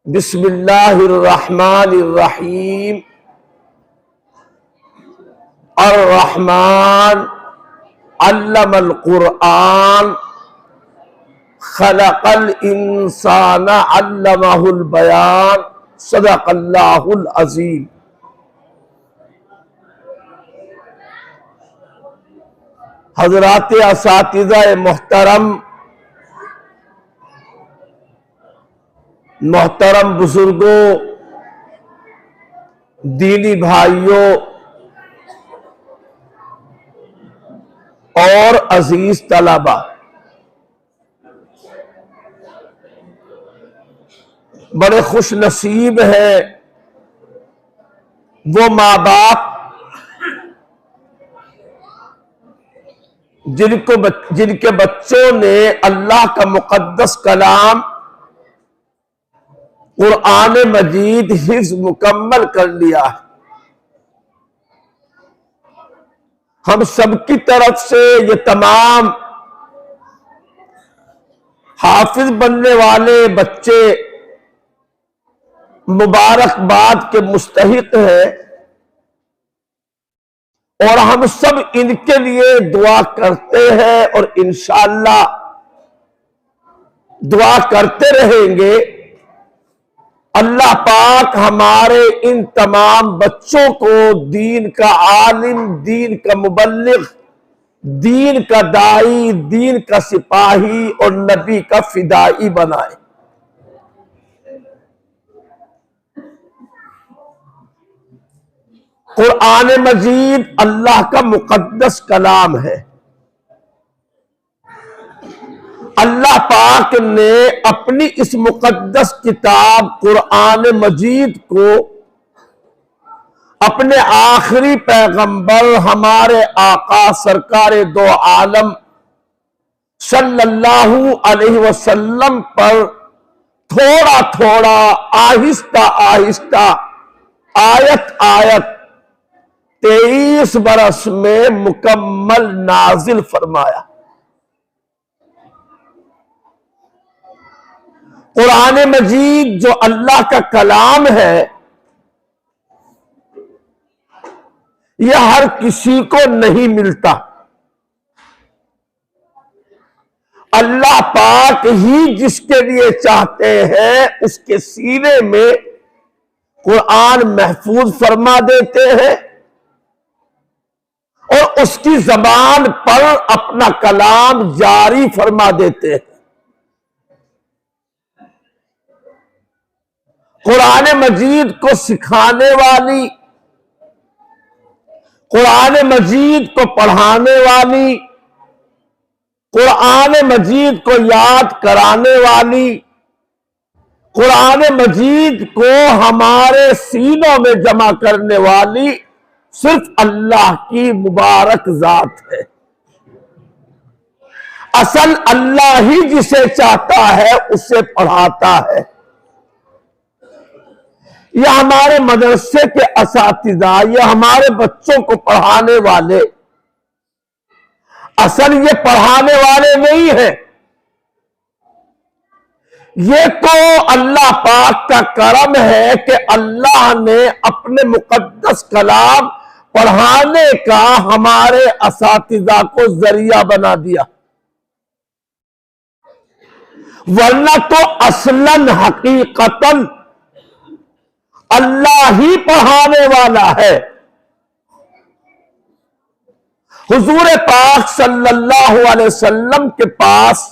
بسم اللہ الرحمن الرحیم۔ الرحمن علم القرآن، خلق الانسان علمہ البیان، صدق اللہ العظیم۔ حضرات اساتذہ محترم، محترم بزرگوں، دینی بھائیوں اور عزیز طلبہ، بڑے خوش نصیب ہیں وہ ماں باپ جن کے بچوں نے اللہ کا مقدس کلام قرآن مجید حفظ مکمل کر لیا ہے۔ ہم سب کی طرف سے یہ تمام حافظ بننے والے بچے مبارکباد کے مستحق ہیں، اور ہم سب ان کے لیے دعا کرتے ہیں اور انشاءاللہ دعا کرتے رہیں گے۔ اللہ پاک ہمارے ان تمام بچوں کو دین کا عالم، دین کا مبلغ، دین کا داعی، دین کا سپاہی اور نبی کا فدائی بنائے۔ قرآن مجید اللہ کا مقدس کلام ہے۔ اللہ پاک نے اپنی اس مقدس کتاب قرآن مجید کو اپنے آخری پیغمبر ہمارے آقا سرکار دو عالم صلی اللہ علیہ وسلم پر تھوڑا تھوڑا، آہستہ آہستہ، آیت آیت 23 برس میں مکمل نازل فرمایا۔ قرآن مجید جو اللہ کا کلام ہے، یہ ہر کسی کو نہیں ملتا۔ اللہ پاک ہی جس کے لیے چاہتے ہیں اس کے سینے میں قرآن محفوظ فرما دیتے ہیں، اور اس کی زبان پر اپنا کلام جاری فرما دیتے ہیں۔ قرآن مجید کو سکھانے والی، قرآن مجید کو پڑھانے والی، قرآن مجید کو یاد کرانے والی، قرآن مجید کو ہمارے سینوں میں جمع کرنے والی صرف اللہ کی مبارک ذات ہے۔ اصل اللہ ہی جسے چاہتا ہے اسے پڑھاتا ہے۔ یہ ہمارے مدرسے کے اساتذہ، یہ ہمارے بچوں کو پڑھانے والے، اصل یہ پڑھانے والے نہیں ہیں، یہ تو اللہ پاک کا کرم ہے کہ اللہ نے اپنے مقدس کلام پڑھانے کا ہمارے اساتذہ کو ذریعہ بنا دیا، ورنہ تو اصلاً حقیقتاً اللہ ہی پڑھانے والا ہے۔ حضور پاک صلی اللہ علیہ وسلم کے پاس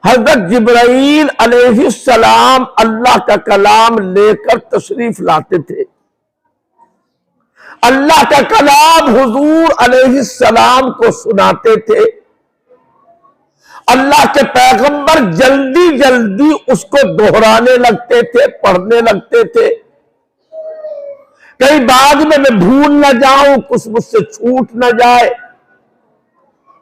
حضرت جبرائیل علیہ السلام اللہ کا کلام لے کر تشریف لاتے تھے۔ اللہ کا کلام حضور علیہ السلام کو سناتے تھے۔ اللہ کے پیغمبر جلدی جلدی اس کو دہرانے لگتے تھے، پڑھنے لگتے تھے۔ کئی بعد میں بھول نہ جاؤں، کچھ مجھ سے چھوٹ نہ جائے۔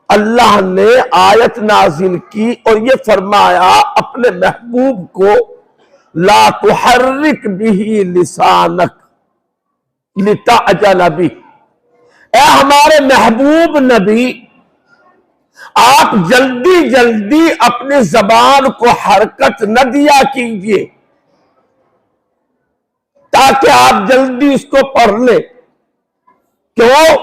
اللہ نے آیت نازل کی اور یہ فرمایا اپنے محبوب کو، لا تحرک به لسانک لتعجل به۔ اے ہمارے محبوب نبی، آپ جلدی جلدی اپنی زبان کو حرکت نہ دیا کیجئے، تاکہ آپ جلدی اس کو پڑھ لیں. کیوں؟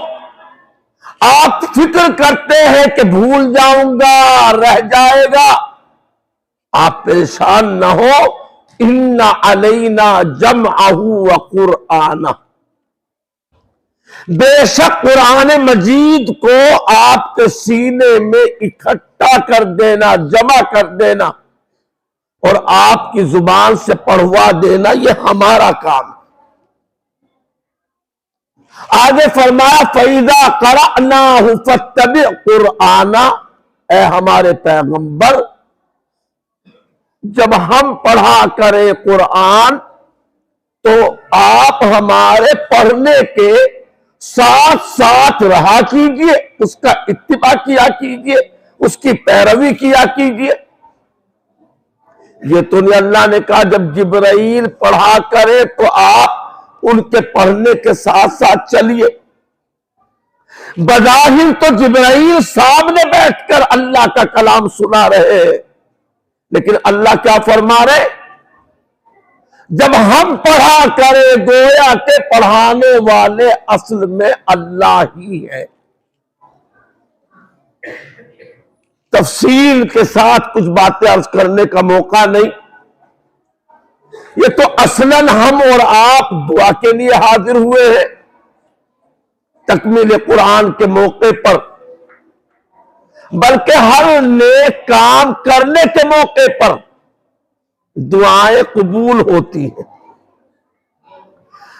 آپ فکر کرتے ہیں کہ بھول جاؤں گا، رہ جائے گا. آپ پریشان نہ ہو. ان علینا جمعہ وقرآنہ، بے شک قرآن مجید کو آپ کے سینے میں اکٹھا کر دینا، جمع کر دینا اور آپ کی زبان سے پڑھوا دینا، یہ ہمارا کام. آگے فرمایا فَإِذَا قَرَأْنَاهُ فَاتَّبِعْ قُرْآنَا، اے ہمارے پیغمبر جب ہم پڑھا کرے قرآن تو آپ ہمارے پڑھنے کے ساتھ ساتھ رہا کیجئے، اس کا اتباع کیا کیجئے، اس کی پیروی کیا کیجئے. یہ تو نہیں اللہ نے کہا جب جبرائیل پڑھا کرے تو آپ ان کے پڑھنے کے ساتھ ساتھ چلیے. بظاہر تو جبرائیل سامنے بیٹھ کر اللہ کا کلام سنا رہے ہیں، لیکن اللہ کیا فرما رہے؟ جب ہم پڑھا کرے گویا کہ پڑھانے والے اصل میں اللہ ہی ہے. تفصیل کے ساتھ کچھ باتیں عرض کرنے کا موقع نہیں. یہ تو اصلاً ہم اور آپ دعا کے لیے حاضر ہوئے ہیں تکمیل قرآن کے موقع پر، بلکہ ہر نیک کام کرنے کے موقع پر دعائیں قبول ہوتی ہیں.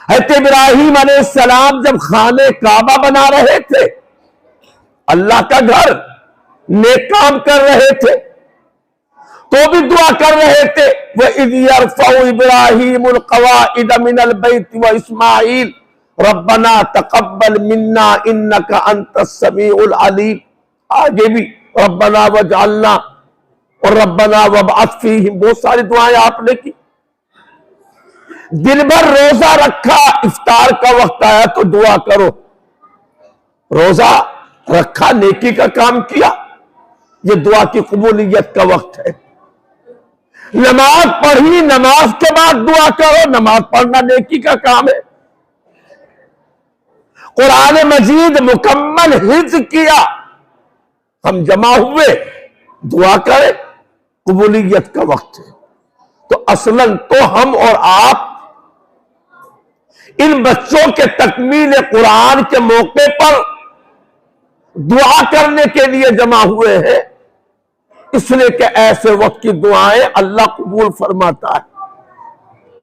حضرت ابراہیم علیہ السلام جب خانہ کعبہ بنا رہے تھے، اللہ کا گھر، نیک کام کر رہے تھے تو بھی دعا کر رہے تھے. وَإِذْ يَرْفَعُ إِبْرَاهِيمُ الْقَوَاعِدَ مِنَ الْبَيْتِ وَإِسْمَاعِيلُ رَبَّنَا تَقَبَّلْ مِنَّا إِنَّكَ أَنْتَ السَّمِيعُ الْعَلِيمُ. آگے بھی رَبَّنَا وَاجْعَلْنَا اور رَبَّنَا وَابْعَثْ فِيهِمْ، بہت ساری دعائیں آپ نے کی. دن بھر روزہ رکھا، افطار کا وقت آیا تو دعا کرو. روزہ رکھا، نیکی کا کام کیا، یہ دعا کی قبولیت کا وقت ہے. نماز پڑھی، نماز کے بعد دعا کرو، نماز پڑھنا نیکی کا کام ہے. قرآن مجید مکمل حفظ کیا، ہم جمع ہوئے، دعا کرے، قبولیت کا وقت ہے. تو اصلاً تو ہم اور آپ ان بچوں کے تکمیل قرآن کے موقع پر دعا کرنے کے لیے جمع ہوئے ہیں، اس لیے کہ ایسے وقت کی دعائیں اللہ قبول فرماتا ہے.